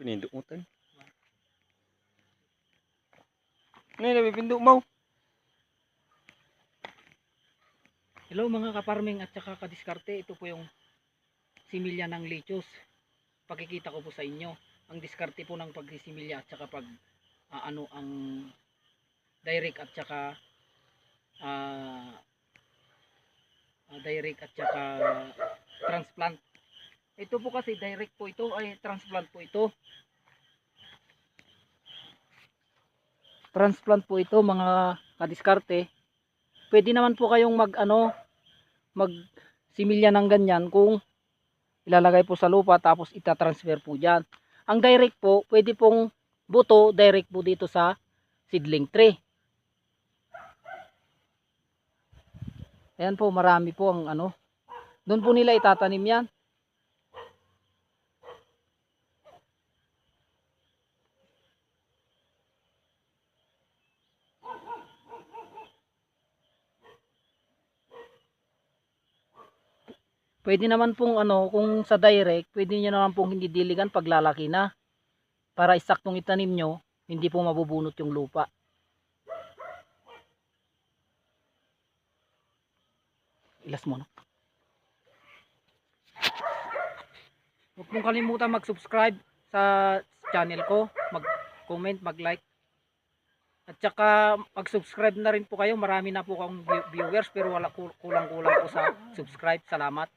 Pinindutan. Ngayon na pipindo mo. Hello mga kaparming at saka kadiskarte, ito po yung similya ng lechos. Pakikita ko po sa inyo ang diskarte po ng pagsisimilya at saka pag ang direct at saka direct at saka transplant. Ito po kasi direct po ito, ay transplant po ito. Transplant po ito mga kadiskarte. Pwede naman po kayong mag similya ng ganyan kung ilalagay po sa lupa tapos itatransfer po dyan. Ang direct po, pwede pong buto direct po dito sa seedling tree. Ayan po, marami po ang doon po nila itatanim yan. Pwede naman pong kung sa direct, pwede nyo naman pong hindi diligan paglalaki na. Para isaktong itanim nyo, hindi po mabubunot yung lupa. Ilas mo na. Huwag mong kalimutan mag-subscribe sa channel ko, mag-comment, mag-like. At saka mag-subscribe na rin po kayo. Marami na po akong viewers pero wala, kulang-kulang po sa subscribe. Salamat.